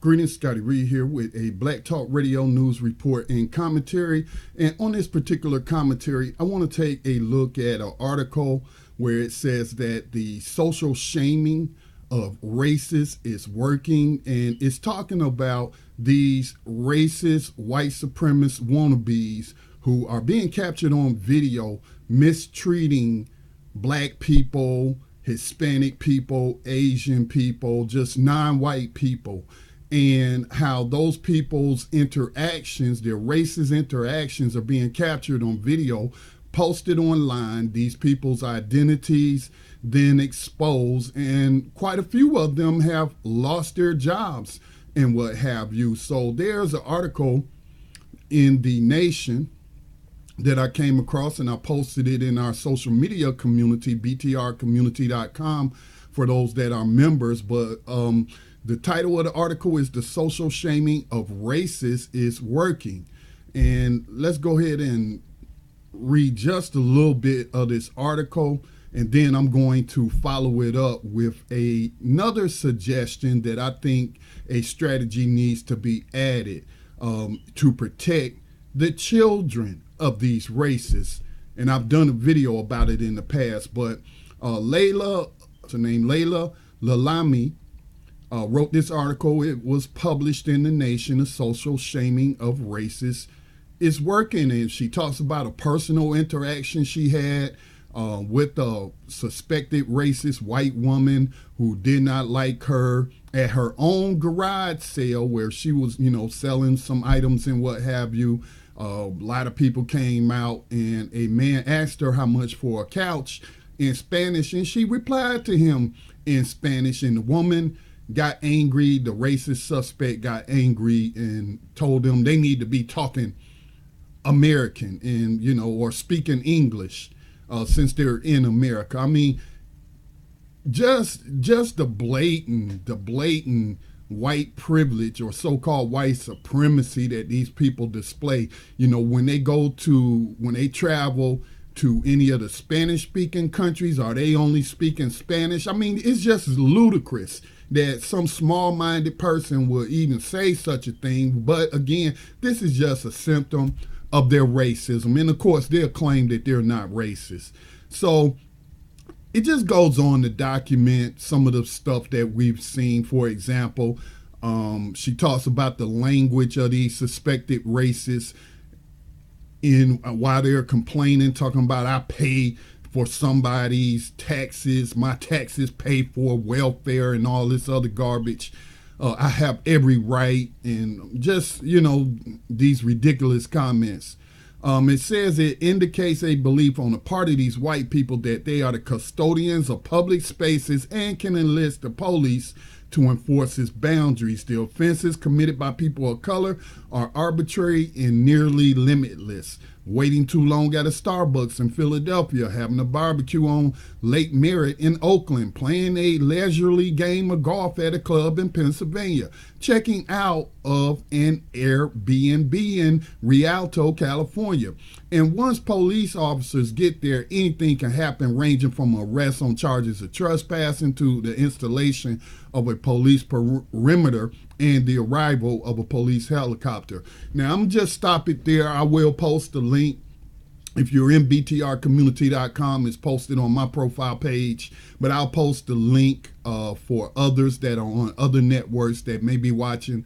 Greetings, Scotty Reed here with a Black Talk Radio news report and commentary. And on this particular commentary, I want to take a look at an article where it says that the social shaming of racists is working, and it's talking about these racist white supremacist wannabes who are being captured on video mistreating black people, Hispanic people, Asian people, just non-white people, and how those people's interactions, their racist interactions, are being captured on video, posted online, these people's identities then exposed, and quite a few of them have lost their jobs and what have you. So there's an article in The Nation that I came across, and I posted it in our social media community, btrcommunity.com, for those that are members. But the title of the article is "The Social Shaming of Racists is Working." And let's go ahead and read just a little bit of this article, and then I'm going to follow it up with another suggestion that I think a strategy needs to be added to protect the children of these racists. And I've done a video about it in the past, but Layla Lalami wrote this article. It was published in The Nation. "The Social Shaming of Racists is Working," and she talks about a personal interaction she had with a suspected racist white woman who did not like her at her own garage sale where she was, selling some items and what have you. A lot of people came out, and a man asked her how much for a couch in Spanish, and she replied to him in Spanish, and the woman got angry. The racist suspect got angry and told them they need to be talking American and, or speaking English since they're in America. I mean, just the blatant white privilege or so-called white supremacy that these people display. When they travel to any of the Spanish-speaking countries, are they only speaking Spanish? I mean, it's just ludicrous that some small-minded person would even say such a thing. But again, this is just a symptom of their racism. And of course, they'll claim that they're not racist. So it just goes on to document some of the stuff that we've seen. For example, she talks about the language of these suspected racists while they're complaining, talking about, I pay for somebody's taxes, my taxes pay for welfare and all this other garbage. I have every right, and just, these ridiculous comments. It says it indicates a belief on the part of these white people that they are the custodians of public spaces and can enlist the police to enforce its boundaries. The offenses committed by people of color are arbitrary and nearly limitless. Waiting too long at a Starbucks in Philadelphia, having a barbecue on Lake Merritt in Oakland, playing a leisurely game of golf at a club in Pennsylvania, checking out of an Airbnb in Rialto, California. And once police officers get there, anything can happen, ranging from arrest on charges of trespassing to the installation of a police perimeter and the arrival of a police helicopter. Now, I'm just stop it there. I will post the link. If you're in btrcommunity.com, it's posted on my profile page, but I'll post the link for others that are on other networks that may be watching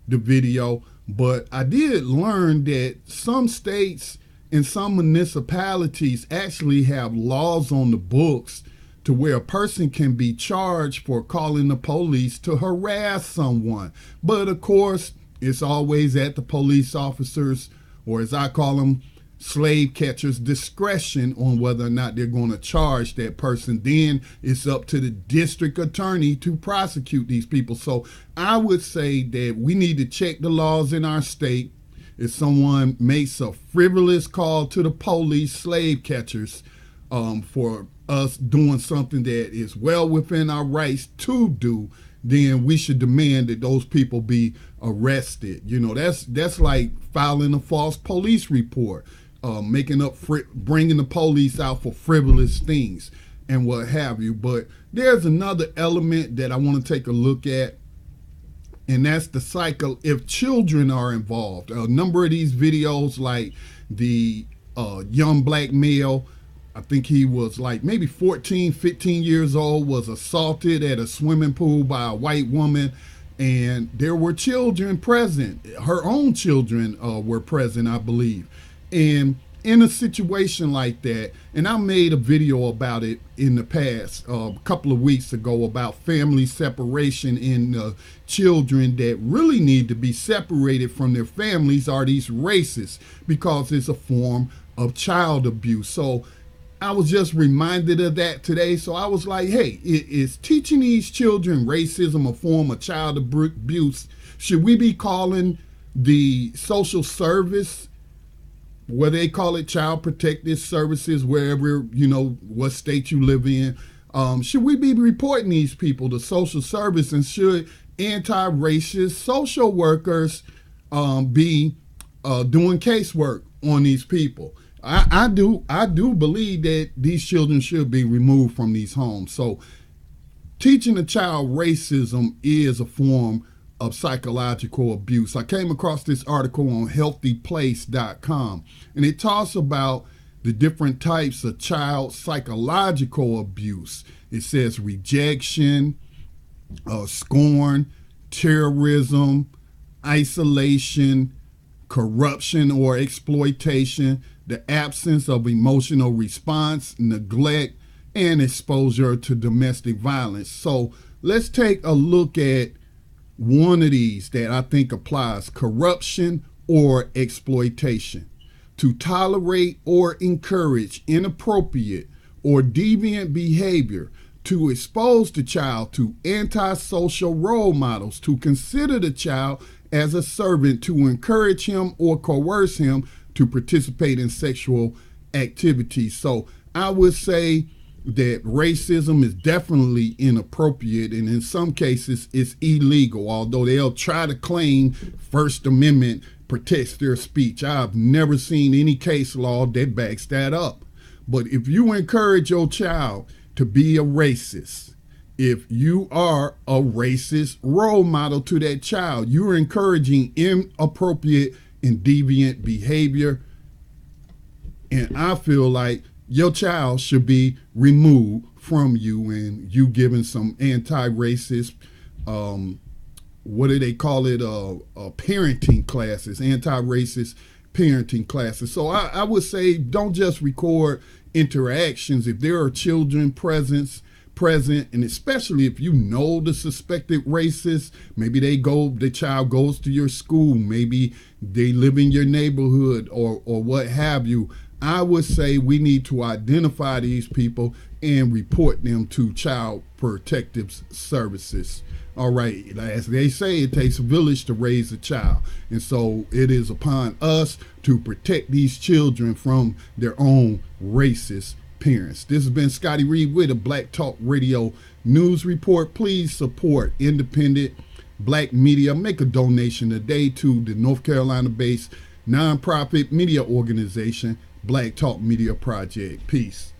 the video. But I did learn that some states and some municipalities actually have laws on the books to where a person can be charged for calling the police to harass someone. But of course, it's always at the police officers, or as I call them, slave catchers' discretion on whether or not they're going to charge that person. Then it's up to the district attorney to prosecute these people. So I would say that we need to check the laws in our state. If someone makes a frivolous call to the police, slave catchers, for us doing something that is well within our rights to do, then we should demand that those people be arrested. That's like filing a false police report, bringing the police out for frivolous things and what have you. But there's another element that I want to take a look at And that's the cycle if children are involved. A number of these videos, like the young black male, I think he was like maybe 14, 15 years old, was assaulted at a swimming pool by a white woman. And there were children present. Her own children were present, I believe. And in a situation like that, and I made a video about it in the past, a couple of weeks ago, about family separation, and children that really need to be separated from their families are these racists, because it's a form of child abuse. So I was just reminded of that today. So I was like, hey, is teaching these children racism a form of child abuse? Should we be calling the social service, whether they call it child protective services, wherever, what state you live in, should we be reporting these people to social service? And should anti-racist social workers be doing casework on these people? I do believe that these children should be removed from these homes. So teaching a child racism is a form of psychological abuse. I came across this article on healthyplace.com, and it talks about the different types of child psychological abuse. It says rejection, scorn, terrorism, isolation, corruption or exploitation, the absence of emotional response, neglect, and exposure to domestic violence. So let's take a look at one of these that I think applies: corruption or exploitation. To tolerate or encourage inappropriate or deviant behavior, to expose the child to antisocial role models, to consider the child as a servant, to encourage him or coerce him to participate in sexual activities. So I would say that racism is definitely inappropriate, and in some cases it's illegal, although they'll try to claim First Amendment protects their speech. I've never seen any case law that backs that up. But if you encourage your child to be a racist, if you are a racist role model to that child, you're encouraging inappropriate and deviant behavior. And I feel like your child should be removed from you, and you giving some anti-racist, what do they call it, parenting classes, anti-racist parenting classes. So I would say don't just record interactions. If there are children present, and especially if you know the suspected racist, maybe the child goes to your school, maybe they live in your neighborhood, or what have you, I would say we need to identify these people and report them to Child Protective Services. All right, as they say, it takes a village to raise a child. And so it is upon us to protect these children from their own racist parents. This has been Scotty Reed with a Black Talk Radio News Report. Please support independent black media. Make a donation today to the North Carolina-based nonprofit media organization, Black Talk Media Project. Peace.